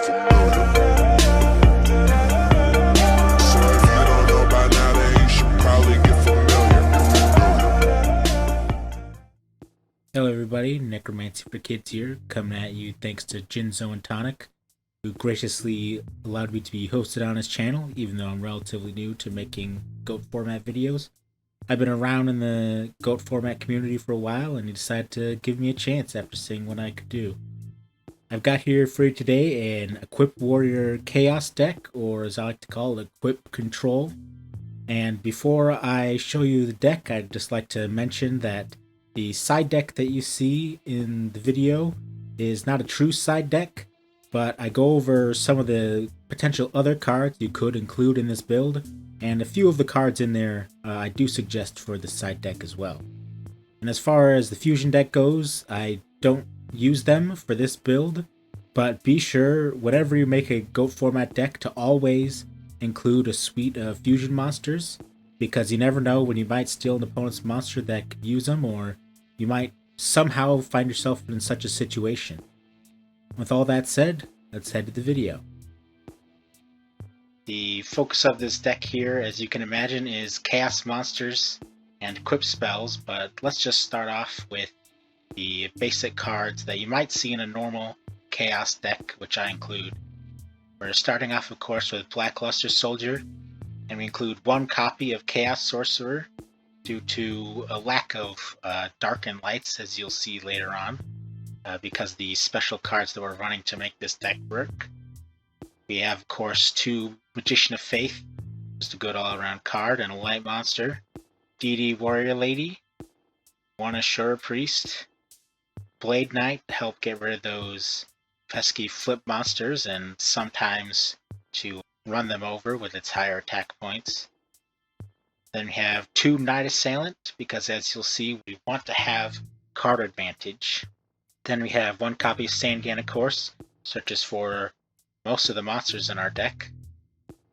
familiar. So if you don't know by now, then you should probably get familiar. Hello everybody, Necromancy4kids here, coming at you thanks to Jinzo&Tonic, who graciously allowed me to be hosted on his channel, even though I'm relatively new to making GOAT format videos. I've been around in the GOAT format community for a while, and he decided to give me a chance after seeing what I could do. I've got here for you today an Equip Warrior Chaos deck, or as I like to call it, Equip Control. And before I show you the deck, I'd just like to mention that the side deck that you see in the video is not a true side deck, but I go over some of the potential other cards you could include in this build, and a few of the cards in there I do suggest for the side deck as well. And as far as the fusion deck goes, I don't use them for this build, but be sure whenever you make a GOAT format deck to always include a suite of fusion monsters, because you never know when you might steal an opponent's monster that could use them, or you might somehow find yourself in such a situation. With all that said, let's head to the video. The focus of this deck here, as you can imagine, is chaos monsters and equip spells, but let's just start off with the basic cards that you might see in a normal chaos deck, which I include. We're starting off, of course, with Blackluster Soldier, and we include one copy of Chaos Sorcerer due to a lack of Dark and Lights, as you'll see later on, because the special cards that we're running to make this deck work. We have, of course, two Magician of Faith, just a good all-around card, and a light monster. DD Warrior Lady, one Assure Priest, Blade Knight to help get rid of those pesky flip monsters and sometimes to run them over with its higher attack points. Then we have two Night Assailant, because as you'll see, we want to have card advantage. Then we have one copy of Sangan, of course, searches for most of the monsters in our deck.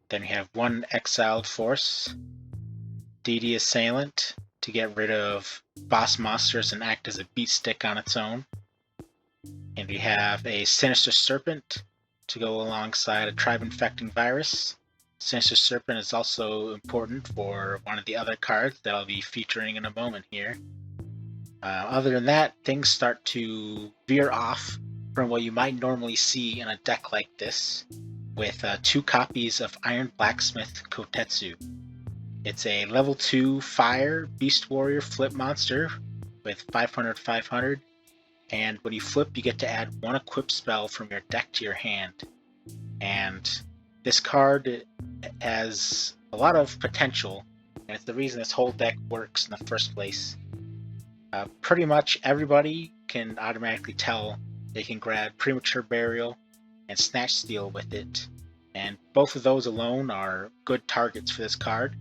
Then we have one Exiled Force, DD Assailant, to get rid of boss monsters and act as a beat stick on its own. And we have a Sinister Serpent to go alongside a Tribe Infecting Virus. Sinister Serpent is also important for one of the other cards that I'll be featuring in a moment here. Other than that, things start to veer off from what you might normally see in a deck like this, with two copies of Iron Blacksmith Kotetsu. It's a level 2 Fire Beast Warrior flip monster with 500/500, and when you flip, you get to add one equip spell from your deck to your hand. And this card has a lot of potential, and it's the reason this whole deck works in the first place. Pretty much everybody can automatically tell they can grab Premature Burial and Snatch Steal with it, and both of those alone are good targets for this card.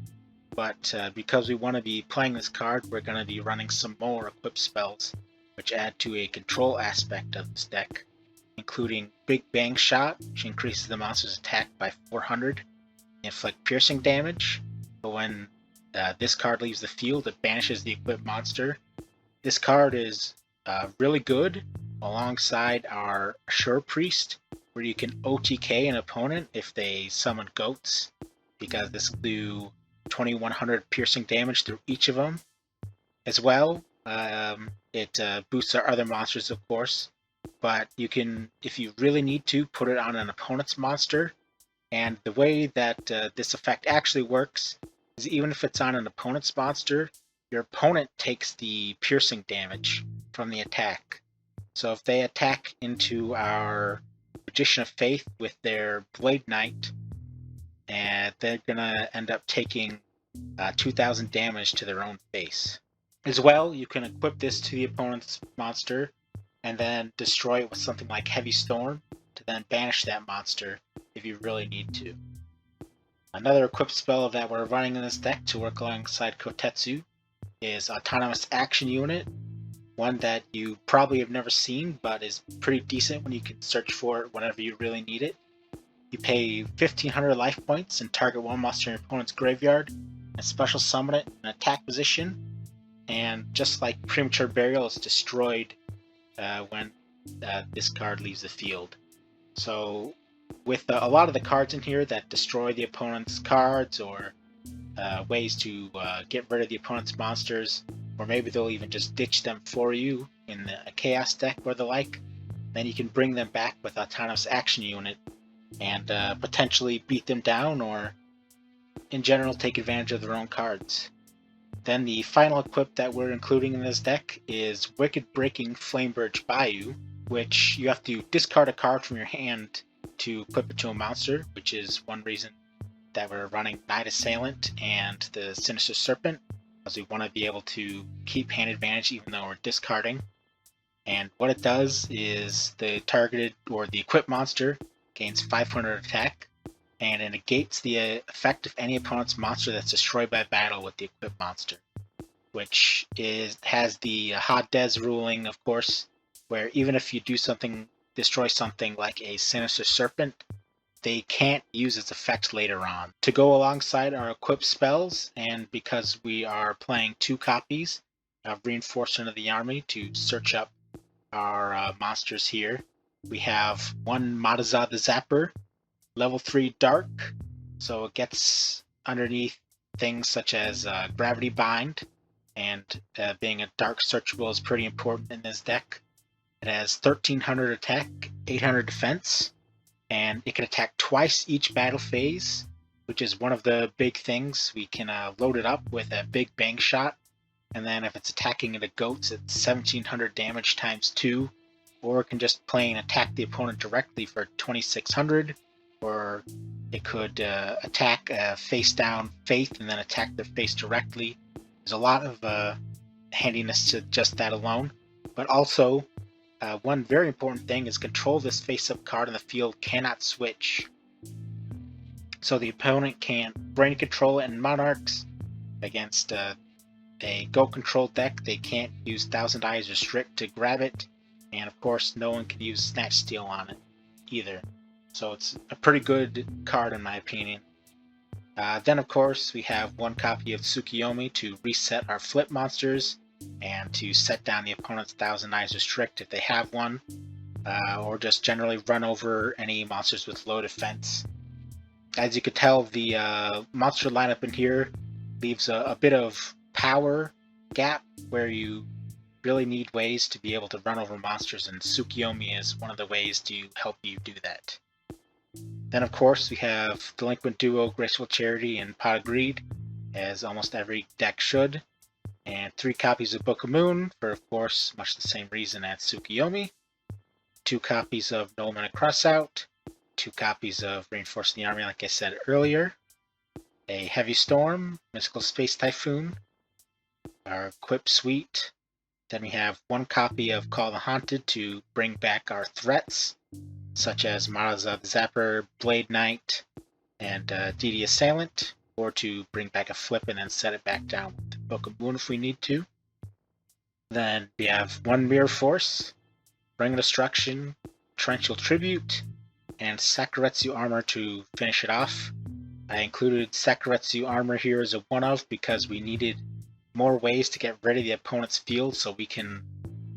But because we want to be playing this card, we're going to be running some more equip spells, which add to a control aspect of this deck, including Big Bang Shot, which increases the monster's attack by 400, inflict piercing damage, but when this card leaves the field, it banishes the equipped monster. This card is really good alongside our Assure Priest, where you can OTK an opponent if they summon goats, because this will do 2100 piercing damage through each of them. As well, it boosts our other monsters, of course, but you can, if you really need to, put it on an opponent's monster. And the way that this effect actually works is even if it's on an opponent's monster, your opponent takes the piercing damage from the attack. So if they attack into our Magician of Faith with their Blade Knight, and they're gonna end up taking 2000 damage to their own face. As well, you can equip this to the opponent's monster and then destroy it with something like Heavy Storm to then banish that monster if you really need to. Another equipped spell that we're running in this deck to work alongside Kotetsu is Autonomous Action Unit, one that you probably have never seen but is pretty decent when you can search for it whenever you really need it. You pay 1500 life points and target one monster in your opponent's graveyard and special summon it in an attack position, and just like Premature Burial, it's destroyed when this card leaves the field. So with a lot of the cards in here that destroy the opponent's cards, or ways to get rid of the opponent's monsters, or maybe they'll even just ditch them for you in a chaos deck or the like, then you can bring them back with Autonomous Action Unit and potentially beat them down, or in general take advantage of their own cards. Then the final equip that we're including in this deck is Wicked Breaking Flameburge Bayou, which you have to discard a card from your hand to equip it to a monster, which is one reason that we're running Night Assailant and the Sinister Serpent, as we want to be able to keep hand advantage even though we're discarding. And what it does is the targeted or the equipped monster gains 500 attack, and it negates the effect of any opponent's monster that's destroyed by battle with the equipped monster, which has the Hot Des ruling, of course, where even if you destroy something like a Sinister Serpent, they can't use its effect later on. To go alongside our equipped spells, and because we are playing 2 copies of Reinforcement of the Army to search up our monsters here, we have one Matazah the Zapper, level 3 Dark, so it gets underneath things such as Gravity Bind, and being a Dark searchable is pretty important in this deck. It has 1300 attack, 800 defense, and it can attack twice each battle phase, which is one of the big things. We can load it up with a Big Bang Shot, and then if it's attacking the goats, it's 1700 damage times 2, or it can just plain attack the opponent directly for 2600, or it could attack face down Faith and then attack their face directly. There's a lot of handiness to just that alone, but also one very important thing is control this face-up card in the field cannot switch. So the opponent can brain control it in Monarchs against a goat control deck. They can't use Thousand Eyes Restrict to grab it, and of course no one can use Snatch Steal on it either. So it's a pretty good card in my opinion. Then of course we have one copy of Tsukiyomi to reset our flip monsters and to set down the opponent's Thousand Eyes Restrict if they have one, or just generally run over any monsters with low defense. As you could tell, the monster lineup in here leaves a bit of power gap where you really need ways to be able to run over monsters, and Tsukiyomi is one of the ways to help you do that. Then of course we have Delinquent Duo, Graceful Charity, and Pot of Greed, as almost every deck should, and 3 copies of Book of Moon for, of course, much the same reason as Tsukiyomi, 2 copies of Nolman and Crossout, 2 copies of Reinforcing the Army like I said earlier, a Heavy Storm, Mystical Space Typhoon, our Equip Suite. Then we have 1 copy of Call the Haunted to bring back our threats, such as Matazah the Zapper, Blade Knight, and DD Assailant, or to bring back a flip and then set it back down with the Book of Moon if we need to. Then we have 1 Mirror Force, Ring of Destruction, Torrential Tribute, and Sakuretsu Armor to finish it off. I included Sakuretsu Armor here as a one-of because we needed more ways to get rid of the opponent's field so we can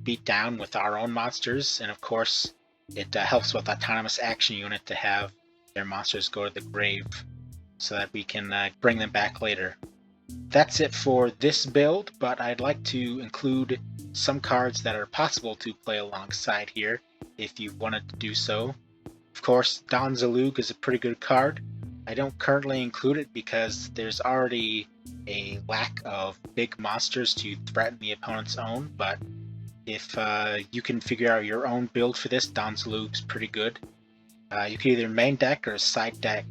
beat down with our own monsters, and of course it helps with Autonomous Action Unit to have their monsters go to the grave so that we can bring them back later. That's it for this build, but I'd like to include some cards that are possible to play alongside here if you wanted to do so. Of course, Don Zalug is a pretty good card. I don't currently include it because there's already a lack of big monsters to threaten the opponent's own, but if you can figure out your own build for this, Don Zalug's pretty good. You can either main deck or side deck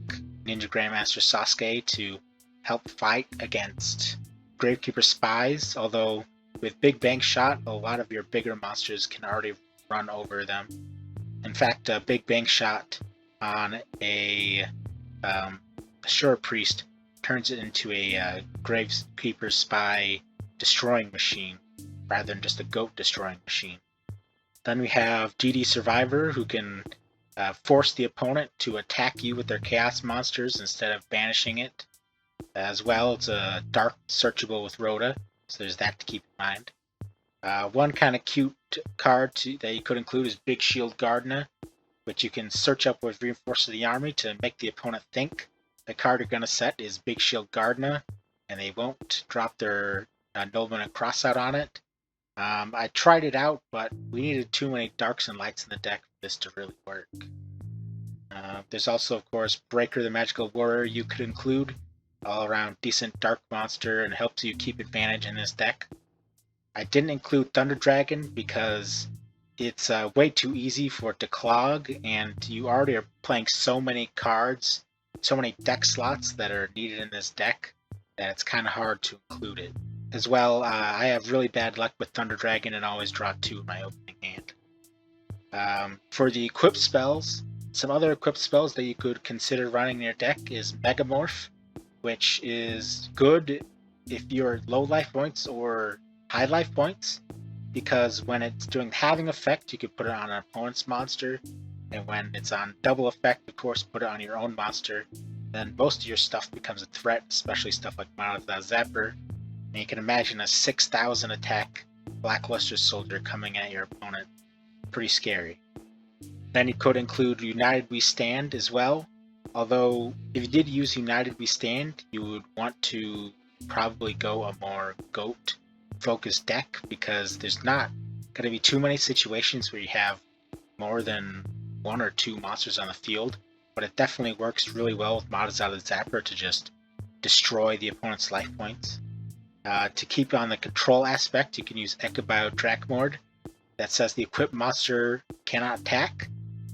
Ninja Grandmaster Sasuke to help fight against Gravekeeper Spies, although with Big Bang Shot, a lot of your bigger monsters can already run over them. In fact, Big Bang Shot on a Ashura Priest turns it into a Gravekeeper Spy destroying machine, rather than just a goat destroying machine. Then we have DD Survivor, who can force the opponent to attack you with their chaos monsters instead of banishing it. As well, it's a dark searchable with Rhoda, so there's that to keep in mind. One kind of cute card that you could include is Big Shield Gardener, which you can search up with Reinforce of the Army to make the opponent think. The card you're going to set is Big Shield Gardna, and they won't drop their Nobleman and Crossout on it. I tried it out, but we needed too many Darks and Lights in the deck for this to really work. There's also, of course, Breaker the Magical Warrior you could include. All around decent dark monster and helps you keep advantage in this deck. I didn't include Thunder Dragon because it's way too easy for it to clog, and you already are playing so many cards, so many deck slots that are needed in this deck that it's kind of hard to include it. As well, I have really bad luck with Thunder Dragon and always draw 2 in my opening hand. For the equipped spells, some other equipped spells that you could consider running in your deck is Megamorph, which is good if you're low life points or high life points, because when it's doing halving effect, you could put it on an opponent's monster, and when it's on double effect, of course, put it on your own monster. Then most of your stuff becomes a threat, especially stuff like Monolith Zapper. And you can imagine a 6,000 attack Blackluster Soldier coming at your opponent. Pretty scary. Then you could include United We Stand as well. Although, if you did use United We Stand, you would want to probably go a more GOAT-focused deck, because there's not going to be too many situations where you have more than 1 or 2 monsters on the field, but it definitely works really well with Monolith Zapper to just destroy the opponent's life points. To keep on the control aspect, you can use Echobio Drakmord. That says the equipped monster cannot attack,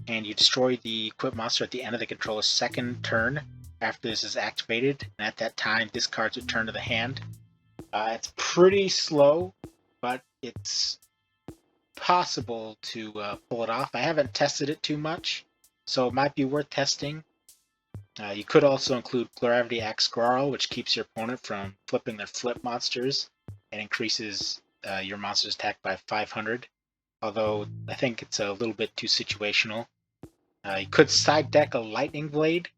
and you destroy the equipped monster at the end of the controller's second turn after this is activated, and at that time discards return to the hand. It's pretty slow, but it's possible to pull it off. I haven't tested it too much, so it might be worth testing. You could also include Gravity Axe Grarl, which keeps your opponent from flipping their flip monsters and increases your monster's attack by 500. Although I think it's a little bit too situational. You could side deck a Lightning Blade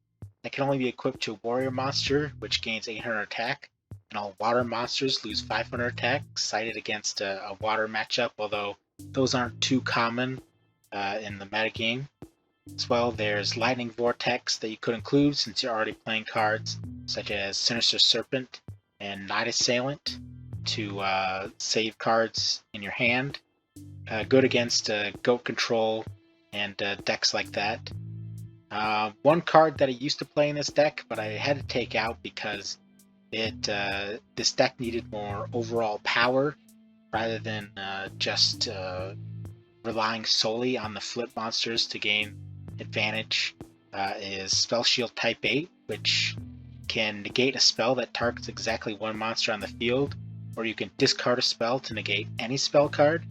that can only be equipped to a warrior monster, which gains 800 attack, and all water monsters lose 500 attack, sided against a water matchup, although those aren't too common in the metagame. As well, there's Lightning Vortex that you could include since you're already playing cards such as Sinister Serpent and Night Assailant to save cards in your hand. Good against GOAT control and decks like that. One card that I used to play in this deck, but I had to take out because this deck needed more overall power rather than just relying solely on the flip monsters to gain advantage, is Spell Shield Type 8, which can negate a spell that targets exactly 1 monster on the field, or you can discard a spell to negate any spell card.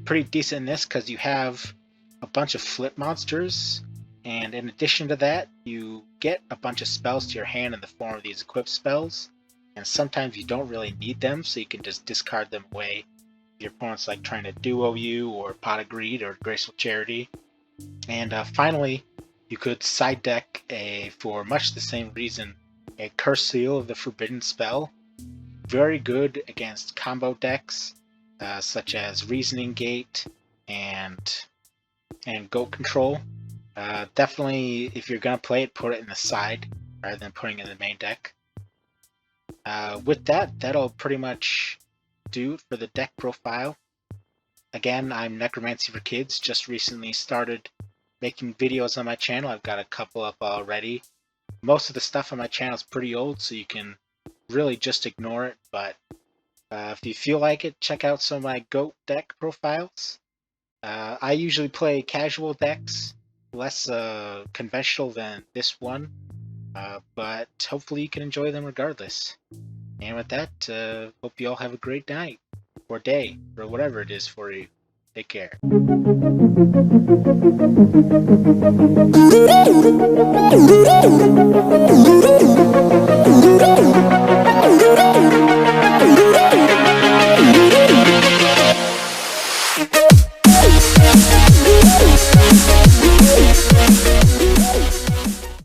Pretty decent in this because you have a bunch of flip monsters, and in addition to that, you get a bunch of spells to your hand in the form of these equipped spells, and sometimes you don't really need them, so you can just discard them away if your opponent's like trying to duo you, or Pot of Greed, or Graceful Charity. And finally, you could side deck for much the same reason, a Curse Seal of the Forbidden Spell. Very good against combo decks such as Reasoning Gate and GOAT Control. Definitely, if you're going to play it, put it in the side rather than putting it in the main deck. With that, that'll pretty much do it for the deck profile. Again, I'm Necromancy4kids, just recently started making videos on my channel. I've got a couple up already. Most of the stuff on my channel is pretty old, so you can really just ignore it, but if you feel like it, check out some of my GOAT deck profiles. I usually play casual decks, less conventional than this one, but hopefully you can enjoy them regardless. And with that, hope you all have a great night, or day, or whatever it is for you. Take care.